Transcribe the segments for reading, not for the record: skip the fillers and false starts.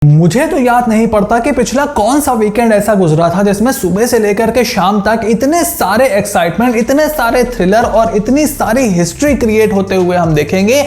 मुझे तो याद नहीं पड़ता कि पिछला कौन सा वीकेंड ऐसा गुजरा था जिसमें सुबह से लेकर के शाम तक इतने सारे एक्साइटमेंट, इतने सारे थ्रिलर और इतनी सारी हिस्ट्री क्रिएट होते हुए हम देखेंगे।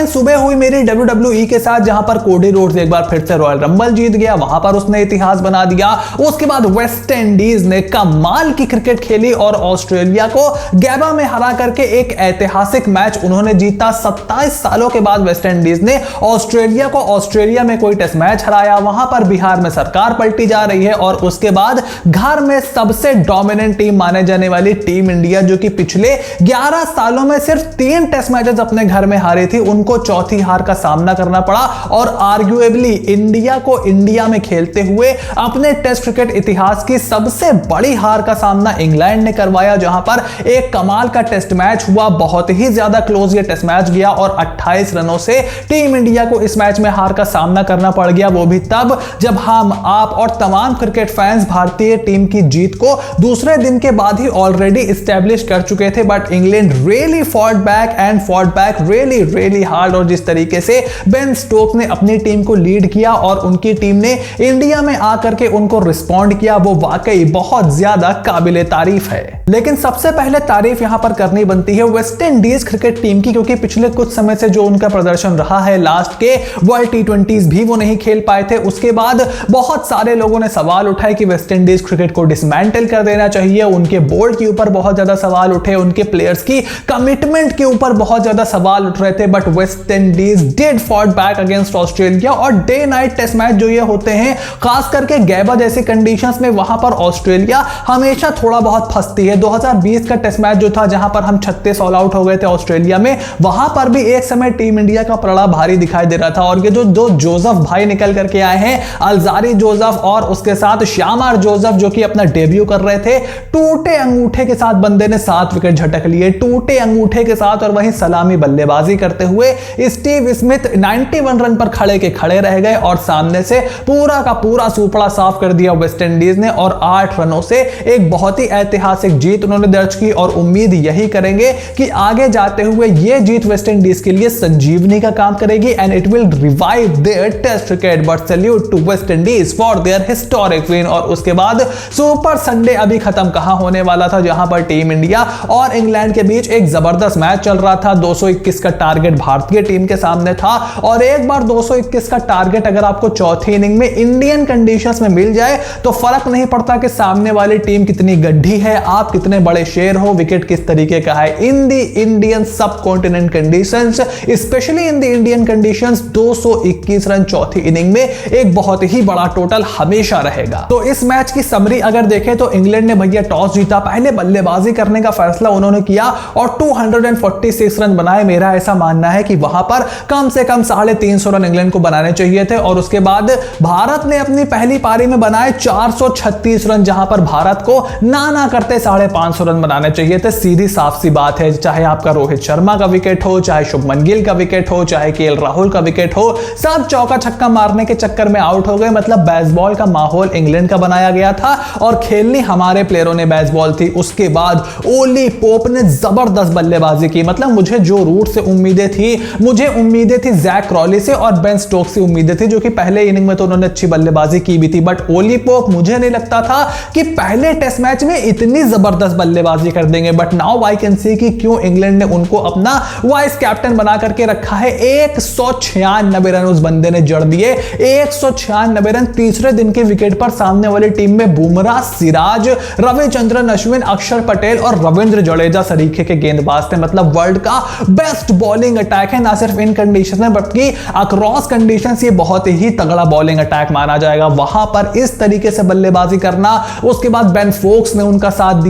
सुबह हुई मेरी WWE के साथ, जहां पर कोडी रोड्स एक बार फिर से रॉयल रंबल जीत गया, वहां पर उसने इतिहास बना दिया। उसके बाद वेस्ट इंडीज ने कमाल की क्रिकेट खेली और ऑस्ट्रेलिया को गैबा में हरा करके एक ऐतिहासिक मैच उन्होंने जीता। 27 सालों के बाद वेस्ट इंडीज ने ऑस्ट्रेलिया को ऑस्ट्रेलिया में कोई टेस्ट मैच हराया। वहां पर बिहार में सरकार पलटी जा रही है और उसके बाद घर में सबसे डोमिनेंट टीम माने जाने वाली टीम इंडिया, जो कि पिछले 11 सालों में सिर्फ 3 टेस्ट मैचेस अपने घर में हारी थी, उनको चौथी हार का सामना करना पड़ा। और आर्ग्यूएबली इंडिया को इंडिया में खेलते हुए अपने टेस्ट क्रिकेट इतिहास की सबसे बड़ी हार का सामना इंग्लैंड ने करवाया, जहां पर एक कमाल का टेस्ट मैच हुआ। बहुत ही ज्यादा क्लोज ये टेस्ट मैच गया और 28 रनों से टीम इंडिया को इस मैच में हार का सामना करना पड़ गया। वो भी तब जब हम, आप और तमाम क्रिकेट फैंस भारतीय टीम की जीत को दूसरे दिन के बाद ही ऑलरेडी एस्टैब्लिश कर चुके थे। But England really fought back and fought back really hard. और जिस तरीके से बेन स्टोक्स ने अपनी टीम को लीड किया और उनकी टीम ने इंडिया में आकर के उनको रिस्पॉन्ड किया, वो वाकई बहुत ज्यादा काबिले तारीफ है। लेकिन सबसे पहले तारीफ यहां पर करनी बनती है वेस्ट इंडीज क्रिकेट टीम की, क्योंकि पिछले कुछ समय से जो उनका प्रदर्शन रहा है, लास्ट के वर्ल्ड T20s भी वो नहीं खेल पाए थे। उसके बाद बहुत सारे लोगों ने सवाल उठाए कि वेस्ट इंडीज क्रिकेट को डिसमेंटल कर देना चाहिए। उनके बोर्ड के ऊपर बहुत ज्यादा सवाल उठे, उनके प्लेयर्स की कमिटमेंट के ऊपर बहुत ज्यादा सवाल उठ रहे थे। But West Indies did fought back against Australia. और डे नाइट टेस्ट मैच जो ये होते हैं, खास करके गैबा जैसी कंडीशंस में, वहां पर ऑस्ट्रेलिया हमेशा थोड़ा बहुत फंसती है। 2020 का टेस्ट मैच जो था, जहां पर हम 36 ऑल आउट हो गए थे ऑस्ट्रेलिया में, वहां पर भी एक समय टीम इंडिया का पलड़ा भारी दिखाई दे रहा था। और ये जो दो जोसेफ भाई निकल करके आए हैं, अलजारी जोसेफ और उसके साथ श्यामार जोसेफ, जो कि अपना डेब्यू कर रहे थे, टूटे अंगूठे के साथ बंदे ने 7 विकेट झटक लिए, टूटे अंगूठे के साथ। और वहीं सलामी बल्लेबाजी करते हुए स्टीव स्मिथ 91 रन पर खड़े के खड़े रह गए और सामने से पूरा का पूरा सूपड़ा साफ कर दिया वेस्ट इंडीज ने। और 8 रनों से एक बहुत ही ऐतिहासिक जीत उन्होंने दर्ज की। और उम्मीद यही करेंगे कि आगे जाते हुए यह जीत वेस्ट इंडीज के लिए संजीवनी का काम करेगी and it will revive their test cricket. But salute to West Indies for their historic win. और उसके बाद सुपर संडे अभी खत्म कहां होने वाला था, जहां पर टीम इंडिया और इंग्लैंड के बीच एक जबरदस्त मैच चल रहा था। 221 का टारगेट भारतीय टीम के सामने था। और एक बार 221 का टारगेट अगर आपको चौथी इनिंग में इंडियन कंडीशंस में मिल जाए, तो फर्क नहीं पड़ता कि सामने वाली टीम कितनी गड्ढी है, आप कितने बड़े शेर हो, विकेट किस तरीके का है। इन द इंडियन सब continent conditions, specially in the Indian conditions, 221 run चौथी इनिंग में एक बहुत ही बड़ा टोटल हमेशा रहेगा। तो इस मैच की समरी अगर देखें तो इंग्लैंड ने भैया टॉस जीता, पहले बल्लेबाजी करने का फैसला उन्होंने किया और 246 रन बनाए। मेरा ऐसा मानना है कि वहां पर कम से कम 350 रन इंग्लैंड को बनाने चाहिए थे। और उसके बाद भारत ने अपनी पहली पारी में बनाए 436 रन, जहां पर भारत को ना करते 550 रन बनाने चाहिए थे। सीधी साफ सी बात है, चाहे आपका रोहित शर्मा का विकेट हो, चाहे शुभमन गिल का विकेट हो, चाहे KL राहुल का विकेट हो, सब चौका छक्का मारने के चक्कर में आउट हो गए। मतलब बेसबॉल का माहौल इंग्लैंड का बनाया गया था और खेलनी हमारे प्लेयरों ने बेसबॉल थी। उसके बाद ओली पोप ने जबरदस्त बल्लेबाजी की। मतलब मुझे जो रूट से उम्मीदें थी, मुझे उम्मीदें थी जैक क्रॉली से और बेन स्टोक्स से उम्मीदें थी, जो कि पहले इनिंग में तो उन्होंने अच्छी बल्लेबाजी की भी थी। बट ओली पोप, मुझे नहीं लगता था कि पहले टेस्ट मैच में इतनी जबरदस्त बल्लेबाजी कर देंगे। But now I can see कि क्यों इंग्लैंड ने उनको अपना वाइस कैप्टन बना करके रखा है। 196 रन उस बंदे ने जड़ दिए, 196 रन। तीसरे दिन के विकेट पर सामने वाली टीम में बुमराह, सिराज, रविचंद्रन अश्विन, अक्षर पटेल और रविंद्र जडेजा सरीखे के गेंदबाज थे। मतलब वर्ल्ड का बेस्ट बॉलिंग अटैक है, ना सिर्फ इन कंडीशंस में बल्कि अक्रॉस कंडीशंस ये बहुत ही तगड़ा बॉलिंग अटैक माना जाएगा। वहां पर इस तरीके से बल्लेबाजी करना, उसके बाद बेन फोक्स ने उनका साथ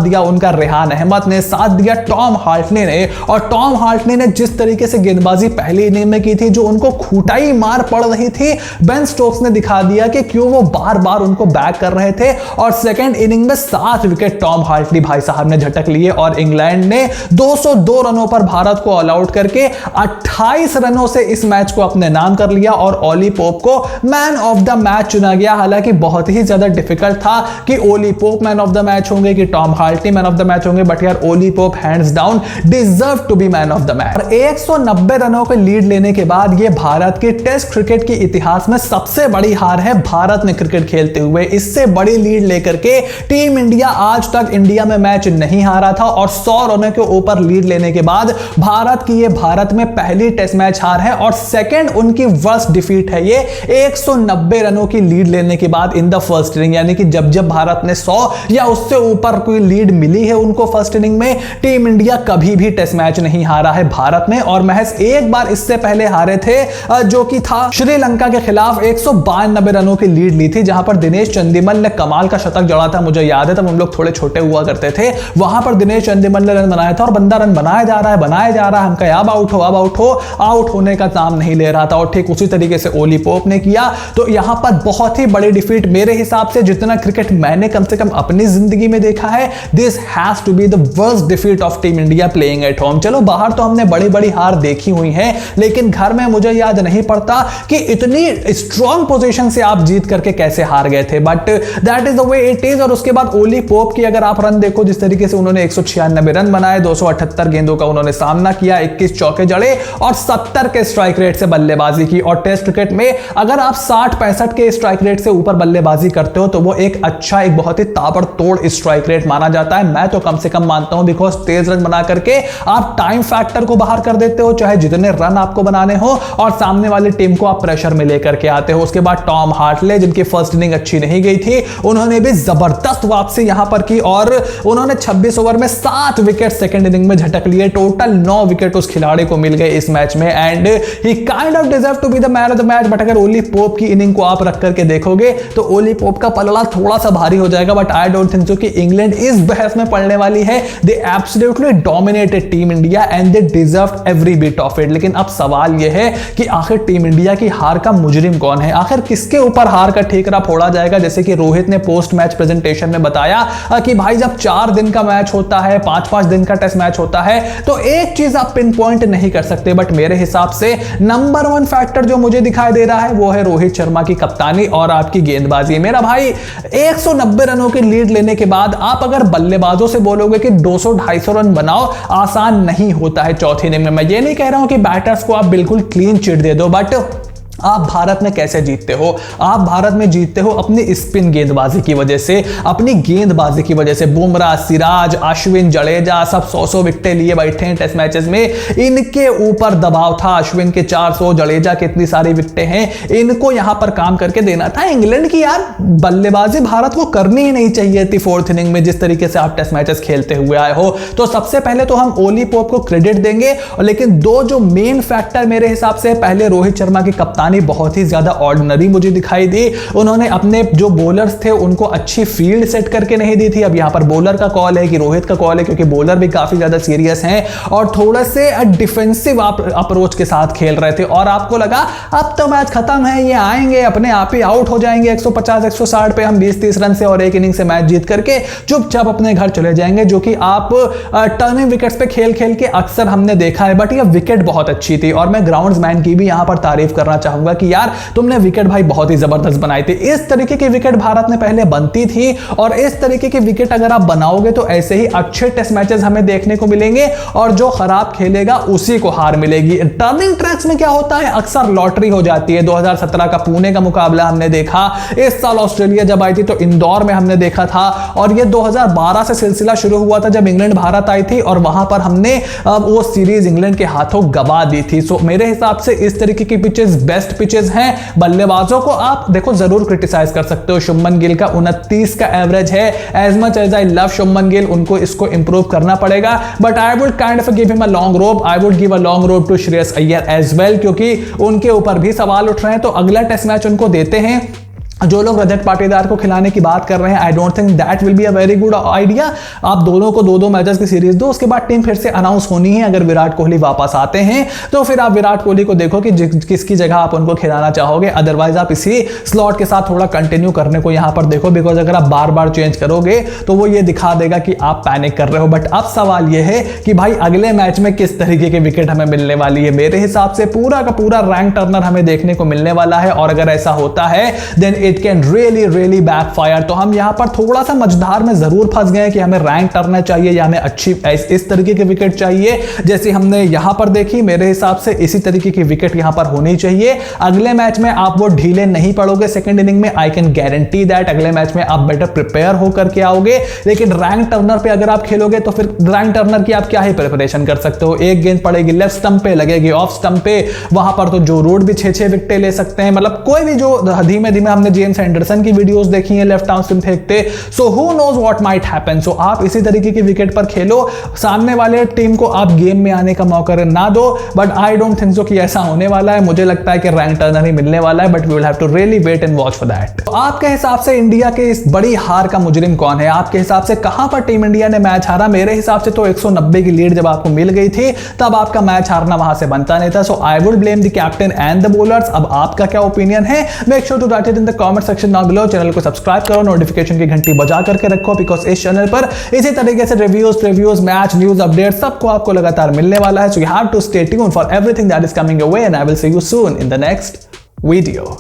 दिया उनका रेहान अहमद ने, साथ दिया टॉम हाल्टने ने। और टॉम हाल्टने ने जिस तरीके से गेंदबाजी पहली इनिंग में की थी, जो उनको खूटाई मार पड़ रही थी, बेन स्टोक्स ने दिखा दिया कि क्यों वो बार बार उनको बैक कर रहे थे। और सेकंड इनिंग में 7 विकेट टॉम हाल्टनी भाई साहब ने झटक लिए और इंग्लैंड ने 202 रनों पर भारत को ऑल आउट करके 28 रनों से इस मैच को अपने नाम कर लिया। और ओली पोप को मैन ऑफ द मैच चुना गया। हालांकि बहुत ही ज्यादा डिफिकल्ट था कि Ollie Pope man of the match होंगे कि Tom Hartley man of the match होंगे, बट यार Ollie Pope hands down deserve to be man of the match. 190 रनों के लीड लेने के बाद ये भारत के टेस्ट क्रिकेट की इतिहास में सबसे बड़ी हार है भारत ने क्रिकेट खेलते हुए। इससे बड़ी लीड लेकर के टीम इंडिया आज तक इंडिया में मैच नहीं हारा था और 100 रनों के ऊपर लीड लेने के बाद भारत की ये भारत में पहली टेस्ट मैच हार है और सेकंड उनकी वर्स्ट डिफीट है ये 190 रनों की लीड लेने के बाद इन द फर्स्ट इनिंग। यानी कि जब जब भारत ने 100 या उससे ऊपर कोई लीड मिली है उनको फर्स्ट इनिंग में, टीम इंडिया कभी भी टेस्ट मैच नहीं हारा है भारत में। और महज एक बार इससे पहले हारे थे जो कि था श्रीलंका के खिलाफ 192 रनों की लीड ली थी, जहां पर दिनेश चंदीमल ने कमाल का शतक जड़ा था। मुझे याद है तब हम लोग थोड़े छोटे हुआ करते थे। वहां पर दिनेश चंदीमल ने रन बनाया था और बंदा रन बनाया जा रहा है, हम कहे अब आउट हो, आउट होने का नाम नहीं ले रहा था। और ठीक उसी तरीके से ओली पोप ने किया। तो यहां पर बहुत ही बड़ी डिफीट मेरे हिसाब से, जितना क्रिकेट मैंने कम से कम अपनी जिंदगी में देखा है, this has to be the worst defeat of team India playing at home. चलो बाहर तो हमने बड़ी बड़ी हार देखी हुई है, लेकिन घर में मुझे याद नहीं पड़ता कि इतनी स्ट्रॉन्ग पोजीशन से आप जीत करके कैसे हार गए थे। But that is the way it is. और उसके बाद ओली पोप की अगर आप रन देखो, जिस तरीके से उन्होंने 196 रन बनाए, 278 गेंदों का उन्होंने सामना किया, 21 चौके जड़े और 70 के स्ट्राइक रेट से बल्लेबाजी की। और टेस्ट क्रिकेट में अगर आप 60-65 के स्ट्राइक रेट से ऊपर बल्लेबाजी करते हो तो वो एक बहुत ही ताबड़तोड़ स्ट्राइक रेट माना जाता है। मैं तो कम से कम मानता हूं, बिकॉज तेज रन बना करके आप टाइम फैक्टर को बाहर कर देते हो, चाहे जितने रन आपको बनाने हो, और सामने वाली टीम को आप प्रेशर में लेकर के आते हो। उसके बाद टॉम हार्टले, जिनकी फर्स्ट इनिंग अच्छी नहीं गई थी, उन्होंने भी जबरदस्त वापसी यहां पर की और उन्होंने 26 ओवर में 7 विकेट सेकंड इनिंग में झटक लिए। टोटल 9 विकेट उस खिलाड़ी को मिल गए इस मैच में and he kind of deserve to be the man of the match. But अगर ओली पोप की इनिंग को आप रख करके देखोगे तो ओली पोप का पलड़ा थोड़ा सा भारी हो जाएगा। But I don't think so कि इंग्लैंड इस बहस में पड़ने वाली है। They absolutely dominated team India and they deserve every bit of it. लेकिन अब सवाल यह है कि आखिर टीम इंडिया की हार का मुजरिम कौन है? आखिर किसके ऊपर हार का ठेकरा फोड़ा जाएगा? जैसे कि रोहित ने पोस्ट मैच प्रेजेंटेशन में बताया कि भाई जब 4 दिन का मैच होता है, 5-5 दिन का टेस्ट मैच होता है, तो एक चीज आप पिन पॉइंट नहीं कर सकते। बट मेरे हिसाब से नंबर 1 फैक्टर जो मुझे दिखाई दे रहा है वो है रोहित शर्मा की कप्तानी और आपकी गेंदबाजी। मेरा भाई 190 रनों की लीड लेने के बाद आप अगर बल्लेबाजों से बोलोगे कि 200-250 रन बनाओ, आसान नहीं होता है चौथी इनिंग में। मैं ये नहीं कह रहा हूं कि बैटर्स को आप बिल्कुल क्लीन चिट दे दो, बट आप भारत में कैसे जीतते हो? आप भारत में जीतते हो अपनी स्पिन गेंदबाजी की वजह से, अपनी गेंदबाजी की वजह से। बुमराह, सिराज, अश्विन, जडेजा सब 100 विकेटें लिए बैठे हैं टेस्ट मैचेस में। इनके ऊपर दबाव था। अश्विन के 400, जडेजा के इतनी सारी विकेटें हैं, इनको यहां पर काम करके देना था। इंग्लैंड की यार बल्लेबाजी भारत को करनी ही नहीं चाहिए थी 4th इनिंग में, जिस तरीके से आप टेस्ट मैचेस खेलते हुए आए हो। तो सबसे पहले तो हम ओली पोप को क्रेडिट देंगे, लेकिन दो जो मेन फैक्टर मेरे हिसाब से, पहले रोहित शर्मा की कप्तानी बहुत ही ज्यादा ऑर्डिनरी मुझे दिखाई दी। उन्होंने अपने जो बॉलर्स थे उनको अच्छी फील्ड सेट करके नहीं दी थी। अब यहां पर बॉलर का कॉल है कि रोहित का कॉल है, क्योंकि बॉलर भी काफी ज्यादा सीरियस हैं और थोड़े से डिफेंसिव अप्रोच के साथ खेल रहे थे। और आपको लगा अब तो मैच खत्म है, ये आएंगे अपने आप ही आउट हो जाएंगे 150-160 पे, हम 20-30 रन से और एक इनिंग से मैच जीत करके चुपचाप अपने घर चले जाएंगे, जो कि आप टर्निंग विकेट्स पे खेल खेल के अक्सर हमने देखा है। बट ये विकेट बहुत अच्छी थी और मैं ग्राउंड्समैन की भी यहां पर तारीफ करना चाहूंगा कि यार तुमने विकेट भाई बहुत ही जबरदस्त बनाई थी। इस तरीके की विकेट भारत में पहले बनती थी और इस तरीके की विकेट अगर आप बनाओगे तो ऐसे ही अच्छे टेस्ट मैचेस हमें देखने को मिलेंगे और जो खराब खेलेगा उसी को हार मिलेगी। टर्निंग ट्रैक्स में क्या होता है, अक्सर लॉटरी हो जाती है। 2017 का पुणे का मुकाबला हमने देखा, इस साल ऑस्ट्रेलिया जब आई थी तो इंदौर में हमने देखा था, और ये 2012 से सिलसिला शुरू हुआ था जब इंग्लैंड भारत आई थी और वहां पर हमने वो सीरीज इंग्लैंड के हाथों गवा दी थी। सो मेरे हिसाब से इस तरीके की पिचेस बेस्ट पिचेस हैं। बल्लेबाजों को आप देखो जरूर क्रिटिसाइज कर सकते हो। शुभमन गिल का 29 का एवरेज है। As much as I love Shubman Gill, उनको इसको इंप्रूव करना पड़ेगा, but I would kind of give him a long rope. I would give a long rope to Shreyas Iyer as well, क्योंकि उनके ऊपर भी सवाल उठ रहे हैं। तो अगला टेस्ट मैच उनको देते हैं। जो लोग रजत पाटीदार को खिलाने की बात कर रहे हैं, आई don't think that will be a very good idea. आप दोनों को 2-2 मैचेस की सीरीज दो, उसके बाद टीम फिर से अनाउंस होनी है। अगर विराट कोहली वापस आते हैं तो फिर आप विराट कोहली को देखो कि किसकी जगह आप उनको खिलाना चाहोगे। अदरवाइज आप इसी स्लॉट के साथ थोड़ा कंटिन्यू करने को यहां पर देखो, बिकॉज अगर आप बार बार चेंज करोगे तो वो ये दिखा देगा कि आप पैनिक कर रहे हो। बट अब सवाल यह है कि भाई अगले मैच में किस तरीके की विकेट हमें मिलने वाली है। मेरे हिसाब से पूरा का पूरा रैंक टर्नर हमें देखने को मिलने वाला है, और अगर ऐसा होता है then it can really backfire. तो हम यहाँ पर थोड़ा सा मझधार में जरूर फंस गए कि हमें रैंक टर्नर चाहिए या हमें अच्छी इस तरीके की विकेट चाहिए जैसे हमने यहां पर देखी। मेरे हिसाब से इसी तरीके की विकेट यहां पर होनी चाहिए। अगले मैच में आप वो ढीले नहीं पड़ोगे सेकंड इनिंग में, आई कैन गारंटी दैट। अगले मैच में आप बेटर प्रिपेयर होकर के आओगे। लेकिन रैंक टर्नर पे अगर आप खेलोगे तो फिर रैंक टर्नर की आप क्या ही प्रिपरेशन कर सकते हो। एक गेंद पड़ेगी लेफ्ट स्टंप पे, लगेगी ऑफ स्टंप पे, वहां पर तो जो रोड भी 6-6 विकेटें ले सकते हैं। मतलब कोई भी जो धीमे धीमे हमने जेम्स एंडरसन की वीडियोस देखी है लेफ्ट आर्म स्पिन फेंकते, so who knows what might happen. So आप इसी तरीके की विकेट पर खेलो, सामने वाले टीम को आप गेम में आने का मौका ना दो। But I don't think so कि ऐसा होने वाला है। मुझे लगता है कि रैंक टर्नर ही मिलने वाला है, but we will have to really wait and watch for that. तो आपके हिसाब से इंडिया के इस बड़ी हार का मुजरिम कौन है? आपके हिसाब से कहां पर टीम इंडिया ने मैच हारा? मेरे हिसाब से तो 190 की लीड जब आपको मिल गई थी तब आपका मैच हारना वहां से बनता नहीं था। So I would blame the captain and the bowlers. अब आपका क्या ओपिनियन है? Make sure to write it in the comment section down below. Channel को सब्सक्राइब करो, नोटिफिकेशन की घंटी बजा करके रखो, बिकॉज इस चैनल पर इसी तरीके से रिव्यूज मैच न्यूज अपडेट सबको आपको लगातार मिलने वाला है। So you have to stay tuned for everything that is coming your way and I will see you soon in the next video.